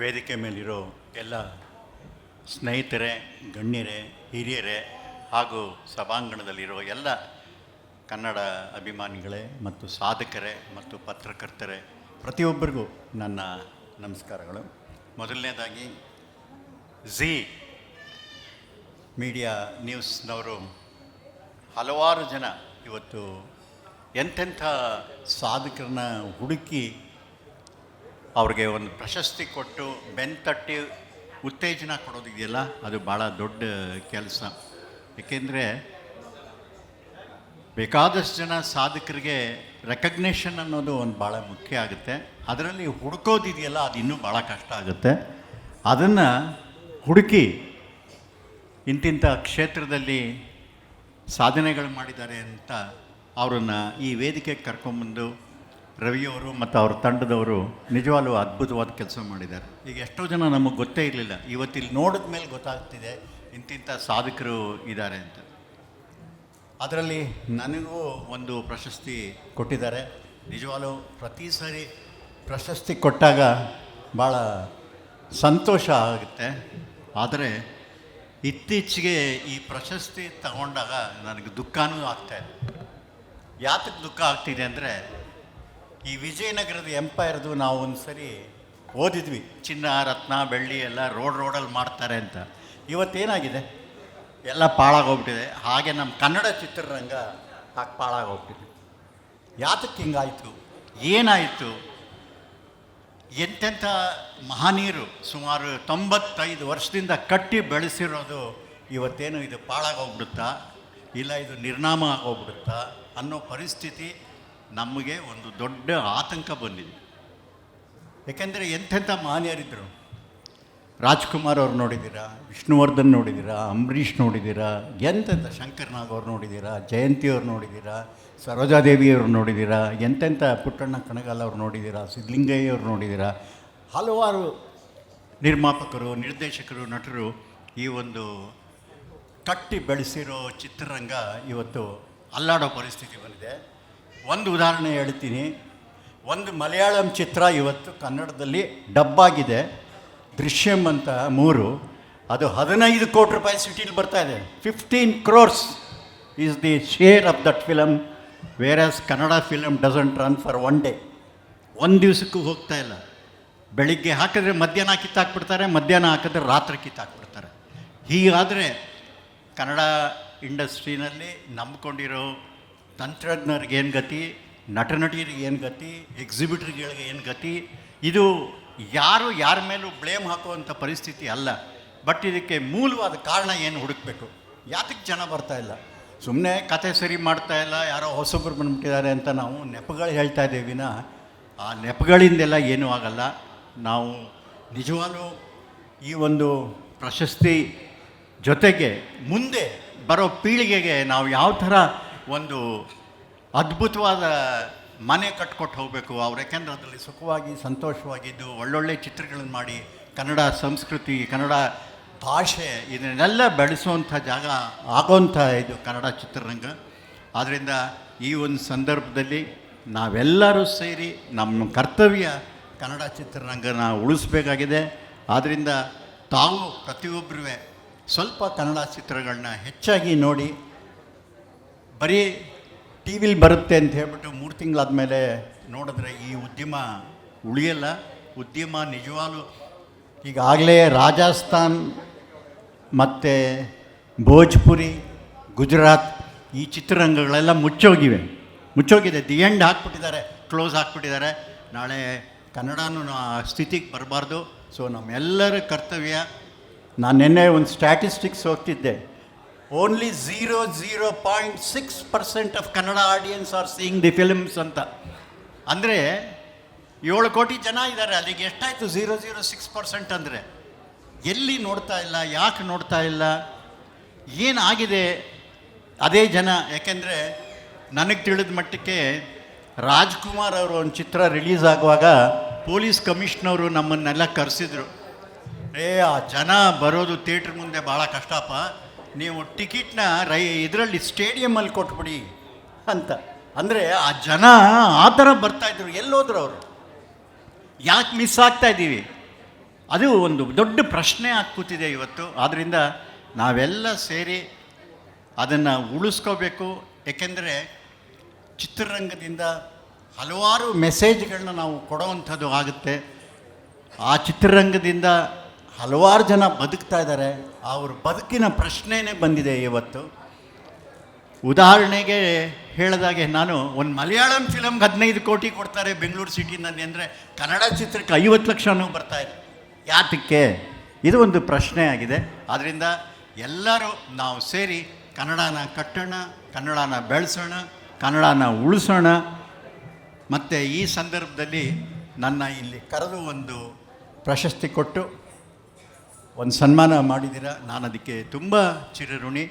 ವೇದಿಕೆ ಮೇಲಿರೋ ಎಲ್ಲ ಸ್ನೇಹಿತರೇ, ಗಣ್ಯರೇ, ಹಿರಿಯರೇ ಹಾಗೂ ಸಭಾಂಗಣದಲ್ಲಿರೋ ಎಲ್ಲ ಕನ್ನಡ ಅಭಿಮಾನಿಗಳೇ ಮತ್ತು ಸಾಧಕರೇ ಮತ್ತು ಪತ್ರಕರ್ತರೇ, ಪ್ರತಿಯೊಬ್ಬರಿಗೂ ನನ್ನ ನಮಸ್ಕಾರಗಳು. ಮೊದಲನೇದಾಗಿ ಝೀ ಮೀಡಿಯಾ ನ್ಯೂಸ್ನವರು ಹಲವಾರು ಜನ ಇವತ್ತು ಎಂತೆಂಥ ಸಾಧಕರನ್ನ ಹುಡುಕಿ ಅವ್ರಿಗೆ ಒಂದು ಪ್ರಶಸ್ತಿ ಕೊಟ್ಟು ಬೆನ್ತಟ್ಟಿ ಉತ್ತೇಜನ ಕೊಡೋದಿದೆಯಲ್ಲ, ಅದು ಭಾಳ ದೊಡ್ಡ ಕೆಲಸ. ಏಕೆಂದರೆ ಬೇಕಾದಷ್ಟು ಜನ ಸಾಧಕರಿಗೆ ರೆಕಗ್ನೇಷನ್ ಅನ್ನೋದು ಒಂದು ಭಾಳ ಮುಖ್ಯ ಆಗುತ್ತೆ. ಅದರಲ್ಲಿ ಹುಡುಕೋದಿದೆಯಲ್ಲ, ಅದು ಇನ್ನೂ ಭಾಳ ಕಷ್ಟ ಆಗುತ್ತೆ. ಅದನ್ನು ಹುಡುಕಿ ಇಂತಿಂಥ ಕ್ಷೇತ್ರದಲ್ಲಿ ಸಾಧನೆಗಳು ಮಾಡಿದ್ದಾರೆ ಅಂತ ಅವರನ್ನು ಈ ವೇದಿಕೆಗೆ ಕರ್ಕೊಂಬಂದು ರವಿಯವರು ಮತ್ತು ಅವ್ರ ತಂಡದವರು ನಿಜವಾಗ್ಲೂ ಅದ್ಭುತವಾದ ಕೆಲಸ ಮಾಡಿದ್ದಾರೆ. ಈಗ ಎಷ್ಟೋ ಜನ ನಮಗೆ ಗೊತ್ತೇ ಇರಲಿಲ್ಲ, ಇವತ್ತಿಲ್ಲಿ ನೋಡಿದ ಮೇಲೆ ಗೊತ್ತಾಗ್ತಿದೆ ಇಂತಿಂಥ ಸಾಧಕರು ಇದ್ದಾರೆ ಅಂತ. ಅದರಲ್ಲಿ ನನಗೂ ಒಂದು ಪ್ರಶಸ್ತಿ ಕೊಟ್ಟಿದ್ದಾರೆ. ನಿಜವಾಗ್ಲೂ ಪ್ರತಿ ಸಾರಿ ಪ್ರಶಸ್ತಿ ಕೊಟ್ಟಾಗ ಭಾಳ ಸಂತೋಷ ಆಗುತ್ತೆ. ಆದರೆ ಇತ್ತೀಚೆಗೆ ಈ ಪ್ರಶಸ್ತಿ ತಗೊಂಡಾಗ ನನಗೆ ದುಃಖನೂ ಆಗ್ತಾಯಿದೆ. ಯಾತಕ್ಕೆ ದುಃಖ ಆಗ್ತಿದೆ ಅಂದರೆ, ಈ ವಿಜಯನಗರದ ಎಂಪೈರ್ದು ನಾವು ಒಂದು ಸರಿ ಓದಿದ್ವಿ, ಚಿನ್ನ ರತ್ನ ಬೆಳ್ಳಿ ಎಲ್ಲ ರೋಡಲ್ಲಿ ಮಾಡ್ತಾರೆ ಅಂತ. ಇವತ್ತೇನಾಗಿದೆ, ಎಲ್ಲ ಪಾಳಾಗೋಗ್ಬಿಟ್ಟಿದೆ. ಹಾಗೆ ನಮ್ಮ ಕನ್ನಡ ಚಿತ್ರರಂಗ ಹಾಗೆ ಪಾಳಾಗೋಗ್ಬಿಟ್ಟಿದೆ. ಯಾತಕ್ಕೆ ಹಿಂಗಾಯಿತು, ಏನಾಯಿತು? ಎಂತೆಂಥ ಮಹನೀಯರು ಸುಮಾರು 95 ವರ್ಷದಿಂದ ಕಟ್ಟಿ ಬೆಳೆಸಿರೋದು ಇವತ್ತೇನು ಇದು ಪಾಳಾಗೋಗ್ಬಿಡುತ್ತಾ, ಇಲ್ಲ ಇದು ನಿರ್ನಾಮ ಆಗೋಗ್ಬಿಡುತ್ತಾ ಅನ್ನೋ ಪರಿಸ್ಥಿತಿ ನಮಗೆ ಒಂದು ದೊಡ್ಡ ಆತಂಕ ಬಂದಿದೆ. ಏಕೆಂದರೆ ಎಂತೆಂಥ ಮಹನೀಯರಿದ್ದರು. ರಾಜ್ಕುಮಾರ್ ಅವ್ರು ನೋಡಿದ್ದೀರಾ, ವಿಷ್ಣುವರ್ಧನ್ ನೋಡಿದ್ದೀರಾ, ಅಂಬರೀಷ್ ನೋಡಿದ್ದೀರಾ, ಎಂತೆಂಥ ಶಂಕರ್ನಾಗ್ ಅವ್ರು ನೋಡಿದ್ದೀರಾ, ಜಯಂತಿ ಅವ್ರು ನೋಡಿದ್ದೀರಾ, ಸರೋಜಾದೇವಿಯವ್ರು ನೋಡಿದ್ದೀರಾ, ಎಂತೆಂಥ ಪುಟ್ಟಣ್ಣ ಕಣಗಾಲ್ ಅವ್ರು ನೋಡಿದ್ದೀರಾ, ಸಿದ್ಧಲಿಂಗಯ್ಯ ಅವ್ರು ನೋಡಿದ್ದೀರಾ. ಹಲವಾರು ನಿರ್ಮಾಪಕರು, ನಿರ್ದೇಶಕರು, ನಟರು ಈ ಒಂದು ಕಟ್ಟಿ ಬೆಳೆಸಿರೋ ಚಿತ್ರರಂಗ ಇವತ್ತು ಅಲ್ಲಾಡೋ ಪರಿಸ್ಥಿತಿ ಬಂದಿದೆ. ಒಂದು ಉದಾಹರಣೆ ಹೇಳ್ತೀನಿ. ಒಂದು ಮಲಯಾಳಂ ಚಿತ್ರ ಇವತ್ತು ಕನ್ನಡದಲ್ಲಿ ಡಬ್ಬಾಗಿದೆ, ದೃಶ್ಯಂ ಅಂತ 3. ಅದು 15 ಕೋಟಿ ರೂಪಾಯಿ ಸಿಟಿಲಿ ಬರ್ತಾ ಇದೆ. 15 crores is the share of that film, wear as Kannada film doesn't run for 1 day. ಒಂದು ದಿವಸಕ್ಕೂ ಹೋಗ್ತಾ ಇಲ್ಲ. ಬೆಳಿಗ್ಗೆ ಹಾಕಿದ್ರೆ ಮಧ್ಯಾಹ್ನ ಕಿತ್ತಾಕ್ಬಿಡ್ತಾರೆ, ಮಧ್ಯಾಹ್ನ ಹಾಕಿದ್ರೆ ರಾತ್ರಿ ಕಿತ್ತಾಕ್ಬಿಡ್ತಾರೆ. ಹೀಗಾದರೆ ಕನ್ನಡ ಇಂಡಸ್ಟ್ರಿನಲ್ಲಿ ನಂಬ್ಕೊಂಡಿರೋ ತಂತ್ರಜ್ಞರಿಗೆ ಏನು ಗತಿ, ನಟನಟಿಯರಿಗೆ ಏನು ಗತಿ, ಎಕ್ಸಿಬಿಟ್ರಿಗೆ ಏನು ಗತಿ? ಇದು ಯಾರು ಯಾರ ಮೇಲೂ ಬ್ಲೇಮ್ ಹಾಕುವಂಥ ಪರಿಸ್ಥಿತಿ ಅಲ್ಲ. ಬಟ್ ಇದಕ್ಕೆ ಮೂಲವಾದ ಕಾರಣ ಏನು ಹುಡುಕಬೇಕು. ಯಾತಕ್ಕೆ ಜನ ಬರ್ತಾಯಿಲ್ಲ? ಸುಮ್ಮನೆ ಕತೆ ಸರಿ ಮಾಡ್ತಾಯಿಲ್ಲ, ಯಾರೋ ಹೊಸೊಬ್ಬರು ಬಂದುಬಿಟ್ಟಿದ್ದಾರೆ ಅಂತ ನಾವು ನೆಪಗಳು ಹೇಳ್ತಾ ಇದ್ದೀವಿ ವಿನ ಆ ನೆಪಗಳಿಂದೆಲ್ಲ ಏನೂ ಆಗಲ್ಲ. ನಾವು ನಿಜವಾಗ್ಲೂ ಈ ಒಂದು ಪ್ರಶಸ್ತಿ ಜೊತೆಗೆ ಮುಂದೆ ಬರೋ ಪೀಳಿಗೆಗೆ ನಾವು ಯಾವ ಥರ ಒಂದು ಅದ್ಭುತವಾದ ಮನೆ ಕಟ್ಕೊಟ್ಟು ಹೋಗಬೇಕು ಅವ್ರು. ಯಾಕೆಂದ್ರೆ ಅದರಲ್ಲಿ ಸುಖವಾಗಿ ಸಂತೋಷವಾಗಿದ್ದು ಒಳ್ಳೊಳ್ಳೆ ಚಿತ್ರಗಳನ್ನು ಮಾಡಿ ಕನ್ನಡ ಸಂಸ್ಕೃತಿ, ಕನ್ನಡ ಭಾಷೆ ಇದನ್ನೆಲ್ಲ ಬೆಳೆಸುವಂಥ ಜಾಗ ಆಗೋವಂಥ ಇದು ಕನ್ನಡ ಚಿತ್ರರಂಗ. ಆದ್ದರಿಂದ ಈ ಒಂದು ಸಂದರ್ಭದಲ್ಲಿ ನಾವೆಲ್ಲರೂ ಸೇರಿ ನಮ್ಮ ಕರ್ತವ್ಯ ಕನ್ನಡ ಚಿತ್ರರಂಗನ ಉಳಿಸ್ಬೇಕಾಗಿದೆ. ಆದ್ದರಿಂದ ತಾವು ಪ್ರತಿಯೊಬ್ಬರೂ ಸ್ವಲ್ಪ ಕನ್ನಡ ಚಿತ್ರಗಳನ್ನ ಹೆಚ್ಚಾಗಿ ನೋಡಿ. ಬರೀ ಟಿ ವಿಲಿ ಬರುತ್ತೆ ಅಂತ ಹೇಳ್ಬಿಟ್ಟು 3 ತಿಂಗಳಾದಮೇಲೆ ನೋಡಿದ್ರೆ ಈ ಉದ್ಯಮ ಉಳಿಯಲ್ಲ. ಉದ್ಯಮ ನಿಜವಾಗ್ಲೂ ಈಗಾಗಲೇ ರಾಜಸ್ಥಾನ್ ಮತ್ತು ಭೋಜ್ಪುರಿ, ಗುಜರಾತ್ ಈ ಚಿತ್ರರಂಗಗಳೆಲ್ಲ ಮುಚ್ಚೋಗಿದೆ. ದಿ ಎಂಡ್ ಹಾಕ್ಬಿಟ್ಟಿದ್ದಾರೆ, ಕ್ಲೋಸ್ ಹಾಕ್ಬಿಟ್ಟಿದ್ದಾರೆ. ನಾಳೆ ಕನ್ನಡನೂ ಆ ಸ್ಥಿತಿಗೆ ಬರಬಾರ್ದು. ಸೊ ನಮ್ಮೆಲ್ಲರ ಕರ್ತವ್ಯ. ನಾನು ನಿನ್ನೆ ಒಂದು ಸ್ಟ್ಯಾಟಿಸ್ಟಿಕ್ಸ್ ಹೋಗ್ತಿದ್ದೆ. Only 0.6% of Kannada audience are seeing the films ಅಂತ. ಅಂದರೆ 7 ಕೋಟಿ ಜನ ಇದ್ದಾರೆ, ಅಲ್ಲಿಗೆ ಎಷ್ಟಾಯಿತು 0.06% ಅಂದರೆ? ಎಲ್ಲಿ ನೋಡ್ತಾ ಇಲ್ಲ, ಯಾಕೆ ನೋಡ್ತಾ ಇಲ್ಲ, ಏನಾಗಿದೆ ಅದೇ ಜನ? ಯಾಕೆಂದರೆ ನನಗೆ ತಿಳಿದ ಮಟ್ಟಕ್ಕೆ ರಾಜ್ಕುಮಾರ್ ಅವರು ಒಂದು ಚಿತ್ರ ರಿಲೀಸ್ ಆಗುವಾಗ ಪೊಲೀಸ್ ಕಮಿಷನವರು ನಮ್ಮನ್ನೆಲ್ಲ ಕರೆಸಿದ್ರು. ಆ ಜನ ಬರೋದು ಥಿಯೇಟ್ರ್ ಮುಂದೆ ಭಾಳ ಕಷ್ಟಪ್ಪ, ನೀವು ಟಿಕೆಟ್ನ ಇದರಲ್ಲಿ ಸ್ಟೇಡಿಯಮಲ್ಲಿ ಕೊಟ್ಬಿಡಿ ಅಂತ. ಅಂದರೆ ಆ ಜನ ಆ ಥರ ಬರ್ತಾಯಿದ್ರು. ಎಲ್ಲೋದ್ರು ಅವರು? ಯಾಕೆ ಮಿಸ್ ಆಗ್ತಾಯಿದ್ದೀವಿ? ಅದು ಒಂದು ದೊಡ್ಡ ಪ್ರಶ್ನೆ ಆಗಿ ಕೂತಿದೆ ಇವತ್ತು. ಆದ್ದರಿಂದ ನಾವೆಲ್ಲ ಸೇರಿ ಅದನ್ನು ಉಳಿಸ್ಕೋಬೇಕು. ಏಕೆಂದರೆ ಚಿತ್ರರಂಗದಿಂದ ಹಲವಾರು ಮೆಸೇಜ್ಗಳನ್ನ ನಾವು ಕೊಡೋವಂಥದ್ದು ಆಗುತ್ತೆ. ಆ ಚಿತ್ರರಂಗದಿಂದ ಹಲವಾರು ಜನ ಬದುಕ್ತಾ ಇದ್ದಾರೆ. ಅವ್ರ ಬದುಕಿನ ಪ್ರಶ್ನೆನೇ ಬಂದಿದೆ ಇವತ್ತು. ಉದಾಹರಣೆಗೆ ಹೇಳಿದಾಗೆ, ನಾನು ಒಂದು ಮಲಯಾಳಂ ಫಿಲಮ್ಗೆ 15 ಕೋಟಿ ಕೊಡ್ತಾರೆ ಬೆಂಗಳೂರು ಸಿಟಿನಲ್ಲಿ ಅಂದರೆ ಕನ್ನಡ ಚಿತ್ರಕ್ಕೆ 50 ಲಕ್ಷನೂ ಬರ್ತಾಯಿದೆ. ಯಾತಕ್ಕೆ? ಇದು ಒಂದು ಪ್ರಶ್ನೆ ಆಗಿದೆ. ಆದ್ದರಿಂದ ಎಲ್ಲರೂ ನಾವು ಸೇರಿ ಕನ್ನಡನ ಕಟ್ಟೋಣ, ಕನ್ನಡನ ಬೆಳೆಸೋಣ, ಕನ್ನಡನ ಉಳಿಸೋಣ. ಮತ್ತು ಈ ಸಂದರ್ಭದಲ್ಲಿ ನನ್ನ ಇಲ್ಲಿ ಕರೆದು ಒಂದು ಪ್ರಶಸ್ತಿ ಕೊಟ್ಟು ಒಂದು ಸನ್ಮಾನ ಮಾಡಿದ್ದೀರ. ನಾನು ಅದಕ್ಕೆ ತುಂಬ ಚಿರಋಣಿ.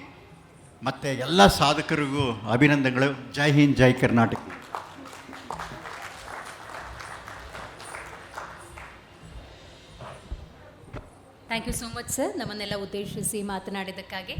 ಮತ್ತು ಎಲ್ಲ ಸಾಧಕರಿಗೂ ಅಭಿನಂದನೆಗಳು. ಜೈ ಹಿಂದ್, ಜೈ Karnataka. Thank you so much sir, ನಮ್ಮನ್ನೆಲ್ಲ ಉದ್ದೇಶಿಸಿ ಮಾತನಾಡಿದ್ದಕ್ಕಾಗಿ.